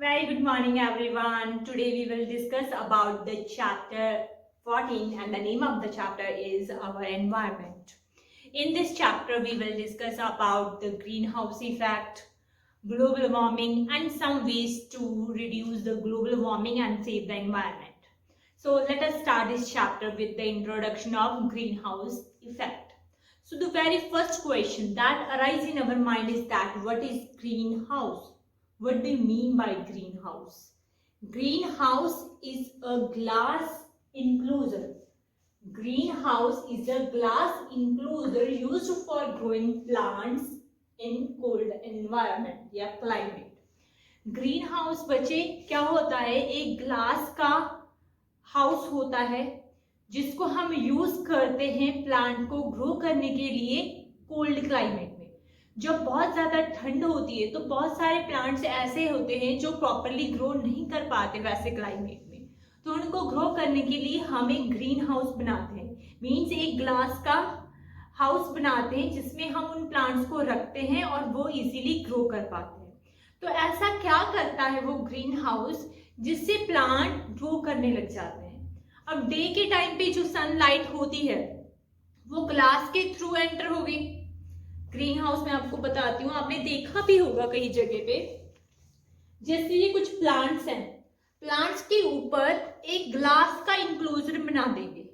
Very good morning, everyone. Today we will discuss about the chapter 14, and the name of the chapter is Our Environment. In this chapter, we will discuss about the greenhouse effect, global warming, and some ways to reduce the global warming and save the environment. So let us start this chapter with the introduction of greenhouse effect. So the very first question that arises in our mind is that what is greenhouse? What do you mean by greenhouse? Greenhouse is a glass enclosure. Greenhouse is a glass enclosure used for growing plants in cold environment या climate. Green house बच्चे क्या होता है? एक glass का house होता है जिसको हम यूज करते हैं प्लांट को ग्रो करने के लिए कोल्ड क्लाइमेट में। जब बहुत ज्यादा ठंड होती है तो बहुत सारे प्लांट्स ऐसे होते हैं जो प्रॉपरली ग्रो नहीं कर पाते वैसे क्लाइमेट में, तो उनको ग्रो करने के लिए हम एक ग्रीन हाउस बनाते हैं। मीन्स एक ग्लास का हाउस बनाते हैं जिसमें हम उन प्लांट्स को रखते हैं और वो इजीली ग्रो कर पाते हैं। तो ऐसा क्या करता है वो ग्रीन हाउस जिससे प्लांट ग्रो करने लग जाते हैं? अब डे के टाइम पे जो सनलाइट होती है वो ग्लास के थ्रू एंटर होगी। ग्रीन हाउस में आपको बताती हूँ, आपने देखा भी होगा कई जगह पे, जैसे ये कुछ प्लांट्स हैं, प्लांट्स के ऊपर एक ग्लास का इंक्लोजर बना देंगे,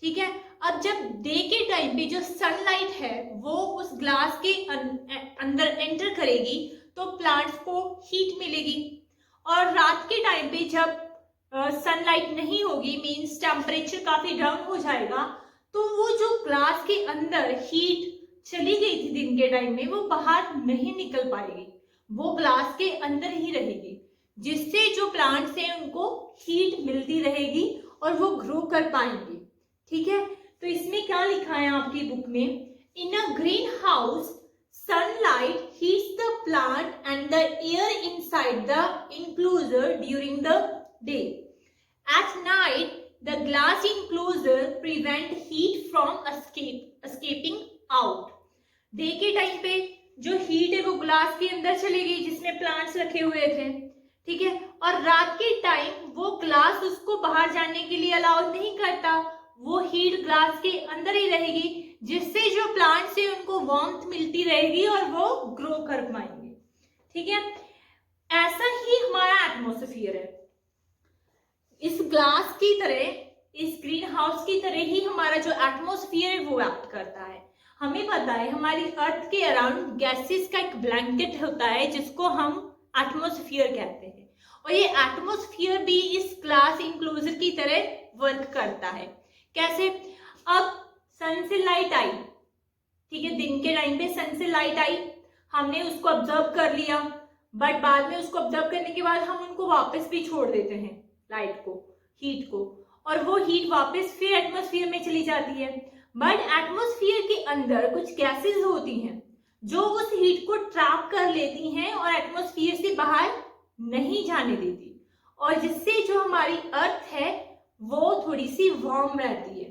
ठीक है। अब जब डे के टाइम पे जो सनलाइट है वो उस ग्लास के अंदर एंटर करेगी तो प्लांट्स को हीट मिलेगी, और रात के टाइम पे जब सनलाइट नहीं होगी, मींस टेम्परेचर काफी डाउन हो जाएगा, तो वो जो ग्लास के अंदर हीट चली गई थी दिन के टाइम में वो बाहर नहीं निकल पाएगी, वो ग्लास के अंदर ही रहेगी, जिससे जो प्लांट्स हैं उनको हीट मिलती रहेगी और वो ग्रो कर पाएंगे, ठीक है। तो इसमें क्या लिखा है आपकी बुक में? In a greenhouse sunlight heats the plant and the air inside the enclosure during the day. At night the glass enclosure prevent heat from escaping out. Day के टाइम पे जो हीट है वो glass के अंदर चली गई जिसमें प्लांट्स रखे हुए थे, ठीक है, और रात के टाइम वो ग्लास उसको बाहर जाने के लिए अलाउ नहीं करता, वो हीट ग्लास के अंदर ही रहेगी, जिससे जो प्लांट्स है उनको वार्मथ मिलती रहेगी और वो ग्रो कर पाएंगे, ठीक है। ऐसा ही हमारा एटमॉस्फेयर है, इस ग्लास की तरह, इस ग्रीन हाउस की तरह ही हमारा जो एटमॉस्फेयर है वो एक्ट करता है। हमें पता है हमारी अर्थ के अराउंड गैसेस का एक ब्लैंकेट होता है जिसको हम एटमॉस्फेयर कहते हैं, और ये एटमॉस्फेयर भी इस ग्लास इंक्लोजर की तरह वर्क करता है। कैसे? अब सन से लाइट आई, ठीक है, दिन के टाइम पे सन से लाइट आई, हमने उसको ऑब्जर्व कर लिया, बट बाद में उसको ऑब्जर्व करने के बाद हम उनको वापस भी छोड़ देते हैं, लाइट को, हीट को, और वो हीट वापस फिर एटमॉस्फेयर में चली जाती है। बट एटमॉस्फेयर के अंदर कुछ गैसेस होती हैं जो उस हीट को ट्रैप कर लेती हैं और एटमॉस्फेयर से बाहर नहीं जाने देती, और जिससे जो हमारी अर्थ है वो थोड़ी सी वार्म रहती है।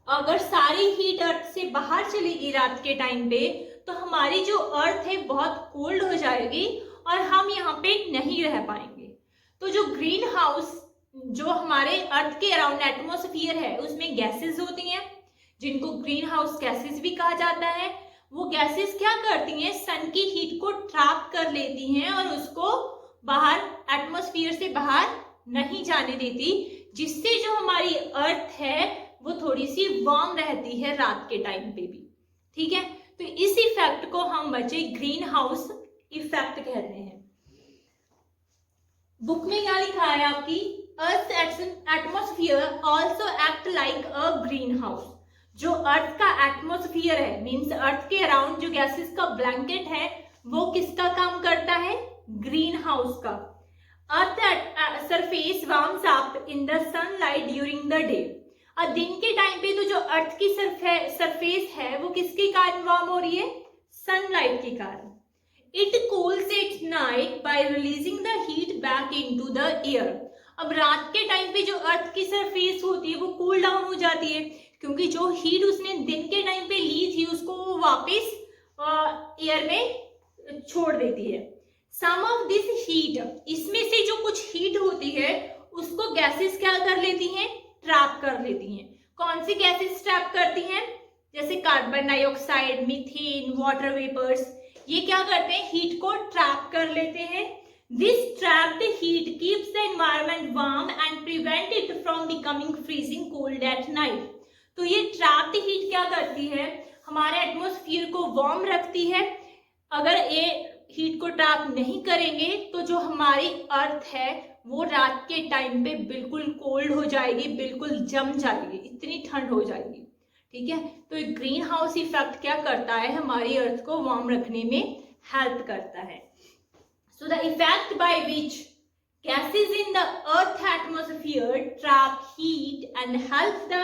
अगर सारी हीट अर्थ से बाहर चलेगी रात के टाइम पे तो हमारी जो अर्थ है बहुत कोल्ड हो जाएगी और हम यहाँ पे नहीं रह पाएंगे। तो जो ग्रीन हाउस, जो हमारे अर्थ के अराउंड एटमॉस्फेयर है, उसमें गैसेस होती हैं जिनको ग्रीन हाउस गैसेस भी कहा जाता है। वो गैसेस क्या करती हैं? सन की हीट को ट्रैप कर लेती हैं और उसको बाहर एटमॉस्फेयर से बाहर नहीं जाने देती, जिससे जो हमारी अर्थ है वो थोड़ी सी वार्म रहती है रात के टाइम पे भी, ठीक है। तो इस इफेक्ट को हम बच्चे ग्रीन हाउस इफेक्ट कहते हैं। बुक में क्या लिखा है आपकी? Earth atmosphere also act like अ ग्रीन हाउस। जो अर्थ का एटमॉस्फेयर है, मींस अर्थ के अराउंड जो गैसेस का ब्लैंकेट है, वो किसका काम करता है? ग्रीन हाउस का। Earth surface warms up in the sunlight during the day. अब दिन के टाइम पे तो जो अर्थ की सरफेस है वो किसके कारण वार्म हो रही है? सनलाइट के कारण। It cools at night bye releasing the heat back into the air. अब रात के टाइम पे जो अर्थ की सरफेस होती है वो कूल डाउन हो जाती है, क्योंकि जो हीट उसने दिन के टाइम पे ली थी उसको वो वापस एयर में छोड़ देती है। सम ऑफ दिस हीट, इसमें से जो कुछ हीट होती है उसको गैसेस क्या कर लेती हैं, ट्रैप कर लेती हैं। कौन सी गैसेस ट्रैप करती हैं, जैसे carbon dioxide, methane, water vapours, ये क्या करते हैं, हीट को ट्रैप कर लेते हैं। This trapped heat keeps the environment warm and prevent it from becoming freezing cold at night. तो ये ट्रैप्ड हीट क्या करती है, हमारे एटमॉस्फेयर को वार्म रखती है। अगर ये हीट को ट्रैप नहीं करेंगे तो जो हमारी अर्थ है वो रात के टाइम पे बिल्कुल कोल्ड हो जाएगी, बिल्कुल जम जाएगी, इतनी ठंड हो जाएगी। ठीक है, तो एक ग्रीन हाउस इफेक्ट क्या करता है, हमारी अर्थ को वार्म रखने में हेल्प करता है। So the effect by which gases in the earth atmosphere trap heat and help the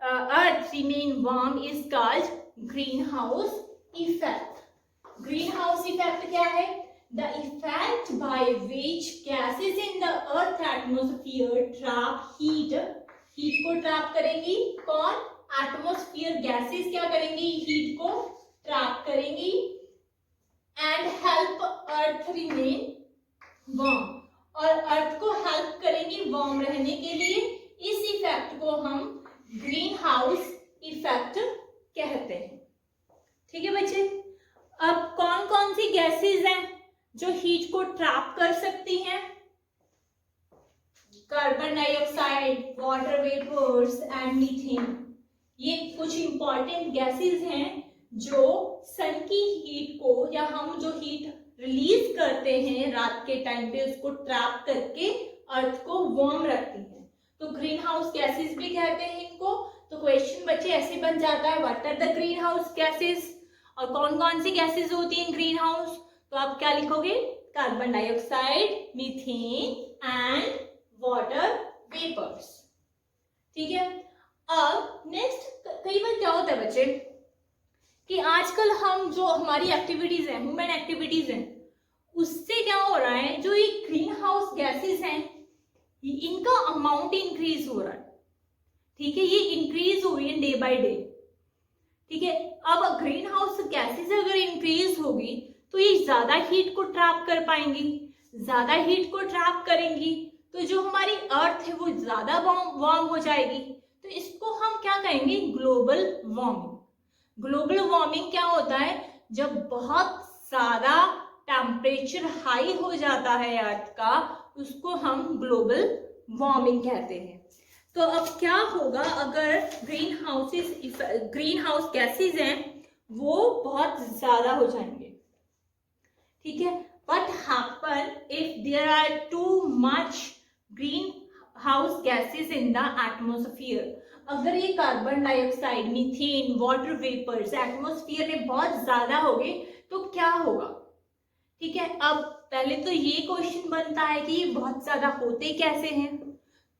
earth remain warm is called greenhouse effect. Greenhouse effect क्या है, the effect by which gases in the earth atmosphere trap heat, heat को trap करेंगी कौन, atmosphere gases क्या करेंगी, heat को trap करेंगी, and help earth remain warm, और अर्थ को हेल्प करेंगी वार्म रहने के लिए। इस इफेक्ट को हम ग्रीन हाउस इफेक्ट कहते हैं। ठीक है बच्चे, अब कौन कौन सी गैसेस हैं जो हीट को ट्रैप कर सकती हैं, carbon dioxide, water vapours and methane. ये कुछ इंपॉर्टेंट गैसेस हैं जो सन की हीट को, या हम जो हीट रिलीज करते हैं रात के टाइम पे, उसको ट्रैप करके अर्थ को वार्म रखती हैं। तो ग्रीन हाउस गैसेस भी कहते हैं इनको। तो क्वेश्चन बच्चे ऐसे बन जाता है, what are the green house gases, और कौन कौन सी गैसेस होती हैं ग्रीन हाउस। तो आप क्या लिखोगे, carbon dioxide, methane and water vapours. ठीक है, अब नेक्स्ट, कई बार क्या होता है बच्चे कि आजकल हम जो हमारी एक्टिविटीज हैं, ह्यूमन एक्टिविटीज हैं, उससे क्या हो रहा है, जो ये ग्रीन हाउस गैसेस हैं इनका अमाउंट इंक्रीज हो रहा है। ठीक है, ये इंक्रीज हो रही है डे बाय डे। ठीक है, अब ग्रीन हाउस गैसेस अगर इंक्रीज होगी तो ये ज्यादा हीट को ट्रैप कर पाएंगी, ज्यादा हीट को ट्रैप करेंगी तो जो हमारी अर्थ है वो ज्यादा वार्म हो जाएगी। तो इसको हम क्या कहेंगे, ग्लोबल वार्मिंग। ग्लोबल वार्मिंग क्या होता है, जब बहुत ज्यादा टेम्परेचर हाई हो जाता है अर्थ का, उसको हम ग्लोबल वार्मिंग कहते हैं। तो अब क्या होगा अगर ग्रीन हाउस गैसेस हैं वो बहुत ज्यादा हो जाएंगे। ठीक है, what happen if there are too much green house gases in the atmosphere. अगर ये carbon dioxide, methane, water vapours atmosphere में बहुत ज्यादा हो गए तो क्या होगा। ठीक है, अब पहले तो ये क्वेश्चन बनता है कि ये बहुत ज्यादा होते कैसे हैं।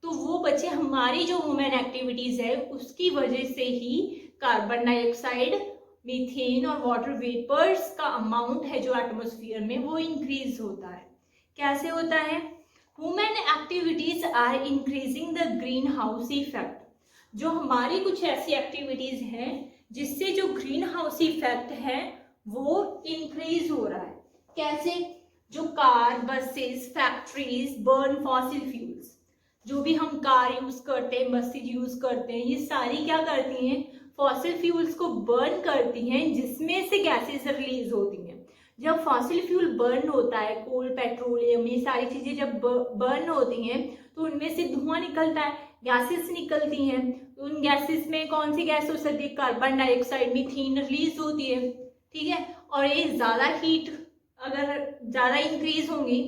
तो वो बच्चे हमारी जो ह्यूमन एक्टिविटीज है उसकी वजह से ही कार्बन डाइऑक्साइड, मीथेन और वाटर वेपर्स का अमाउंट है जो एटमोस्फियर में वो इंक्रीज होता है। कैसे होता है, human activities are increasing the green house effect. जो हमारी कुछ ऐसी एक्टिविटीज हैं जिससे जो ग्रीन हाउस इफेक्ट है वो इंक्रीज हो रहा है। कैसे, जो car, buses, factories burn fossil fuels, जो भी हम कार यूज करते हैं, बसेज यूज करते हैं, ये सारी क्या करती हैं, फॉसिल फ्यूल्स को बर्न करती हैं, जिसमें से गैसेस रिलीज होती हैं। जब फॉसिल फ्यूल बर्न होता है, कोल, पेट्रोलियम, ये सारी चीजें जब बर्न होती हैं तो उनमें से धुआं निकलता है, गैसेस निकलती हैं। उन गैसेस में कौन सी गैस हो सकती है, कार्बन डाइऑक्साइड, मीथेन रिलीज होती है। ठीक है, और ये ज्यादा हीट अगर ज्यादा इंक्रीज होंगी,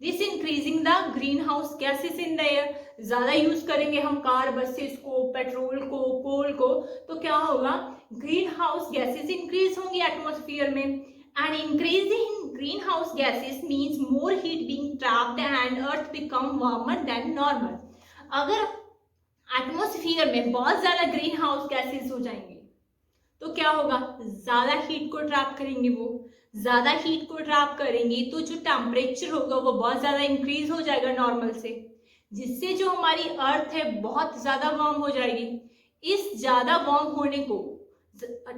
this increasing the green house gases in the air. ज्यादा यूज करेंगे हम कार, बसेस को, पेट्रोल को, कोल को, तो क्या होगा, ग्रीन हाउस गैसेस इंक्रीज होंगी एटमोस्फियर में। And increasing green house gases means more heat being trapped and earth become warmer than normal. अगर एटमोस्फियर में बहुत ज्यादा ग्रीन हाउस गैसेस हो जाएंगे तो क्या होगा, ज्यादा हीट को ट्रैप करेंगे, वो ज्यादा हीट को ट्रैप करेंगी तो जो टेम्परेचर होगा वो बहुत ज्यादा इंक्रीज हो जाएगा नॉर्मल से, जिससे जो हमारी अर्थ है बहुत ज्यादा वार्म हो जाएगी। इस ज्यादा वार्म होने को,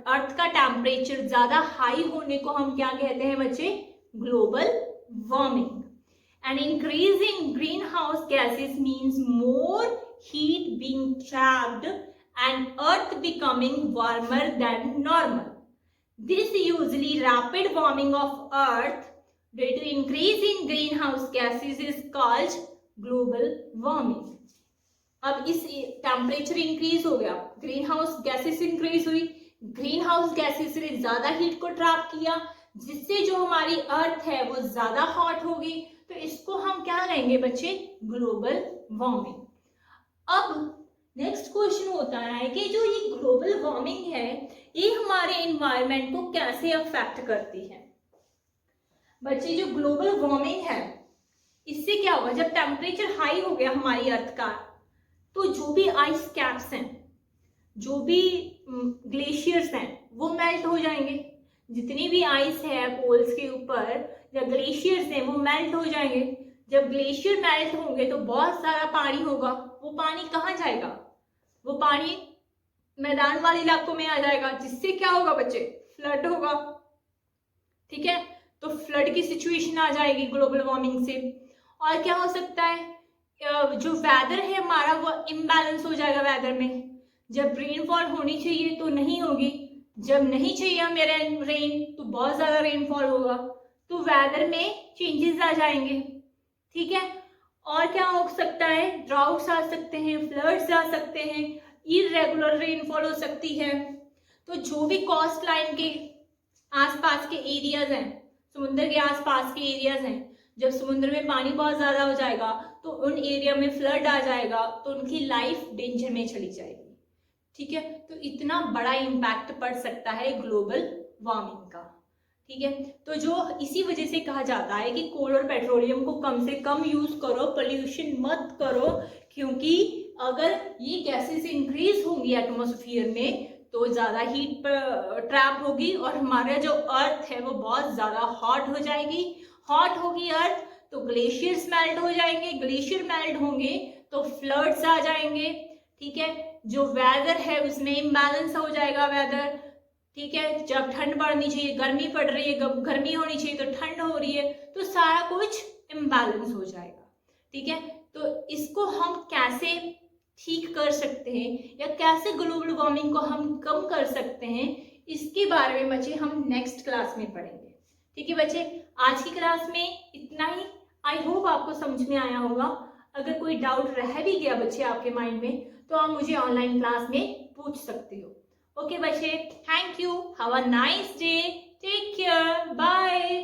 अर्थ का टेम्परेचर ज्यादा हाई होने को हम क्या कहते हैं बच्चे, global warming. An increase in greenhouse gases means more heat being trapped and earth becoming warmer than normal. This usually rapid warming of earth due to increase in greenhouse gases is called global warming. अब इस temperature increase हो गया, green house gases increase हुई, green house gases ने ज्यादा heat को trap किया, जिससे जो हमारी अर्थ है वो ज्यादा हॉट होगी, तो इसको हम क्या कहेंगे बच्चे, ग्लोबल वार्मिंग। अब नेक्स्ट क्वेश्चन होता है कि जो ये ग्लोबल वार्मिंग है ये हमारे एनवायरनमेंट को कैसे अफेक्ट करती है। बच्चे जो ग्लोबल वार्मिंग है इससे क्या होगा, जब टेम्परेचर हाई हो गया हमारी अर्थ का, तो जो भी आइस कैप्स हैं, जो भी ग्लेशियर्स हैं वो मेल्ट हो जाएंगे। जितनी भी आइस है पोल्स के ऊपर या ग्लेशियर्स हैं वो मेल्ट हो जाएंगे। जब ग्लेशियर मेल्ट होंगे तो बहुत सारा पानी होगा, वो पानी कहाँ जाएगा, वो पानी मैदान वाले इलाकों में आ जाएगा, जिससे क्या होगा बच्चे, फ्लड होगा। ठीक है, तो फ्लड की सिचुएशन आ जाएगी ग्लोबल वार्मिंग से। और क्या हो सकता है, जो वेदर है हमारा वो इम्बैलेंस हो जाएगा वेदर में। जब रेनफॉल होनी चाहिए तो नहीं होगी, जब नहीं चाहिए हमें रेन तो बहुत ज्यादा रेनफॉल होगा, तो वेदर में चेंजेस आ जाएंगे। ठीक है, और क्या हो सकता है, ड्राउट्स आ सकते हैं, फ्लड्स आ सकते हैं, इरेगुलर रेनफॉल हो सकती है। तो जो भी कोस्ट लाइन के आसपास के एरियाज हैं, समुद्र के आसपास के एरियाज हैं, जब समुद्र में पानी बहुत ज्यादा हो जाएगा तो उन एरिया में फ्लड आ जाएगा, तो उनकी लाइफ डेंजर में चली जाएगी। ठीक है, तो इतना बड़ा इम्पैक्ट पड़ सकता है ग्लोबल वार्मिंग का। ठीक है, तो जो इसी वजह से कहा जाता है कि कोल और पेट्रोलियम को कम से कम यूज करो, पोल्यूशन मत करो, क्योंकि अगर ये गैसेस इंक्रीज होंगी एटमॉस्फेयर में तो ज्यादा हीट ट्रैप होगी और हमारा जो अर्थ है वो बहुत ज्यादा हॉट हो जाएगी। हॉट होगी अर्थ तो ग्लेशियर्स मेल्ट हो जाएंगे, ग्लेशियर मेल्ट होंगे तो फ्लड्स आ जाएंगे। ठीक है, जो वेदर है उसमें इम्बैलेंस हो जाएगा वेदर। ठीक है, जब ठंड पड़नी चाहिए गर्मी पड़ रही है, गर्मी होनी चाहिए तो ठंड हो रही है, तो सारा कुछ इम्बैलेंस हो जाएगा। ठीक है, तो इसको हम कैसे ठीक कर सकते हैं या कैसे ग्लोबल वार्मिंग को हम कम कर सकते हैं, इसके बारे में बच्चे हम नेक्स्ट क्लास में पढ़ेंगे। ठीक है बच्चे, आज की क्लास में इतना ही। आई होप आपको समझ में आया होगा। अगर कोई डाउट रह भी गया बच्चे आपके माइंड में तो आप मुझे ऑनलाइन क्लास में पूछ सकते हो। ओके बच्चे, thank you, have a nice day, take care, bye.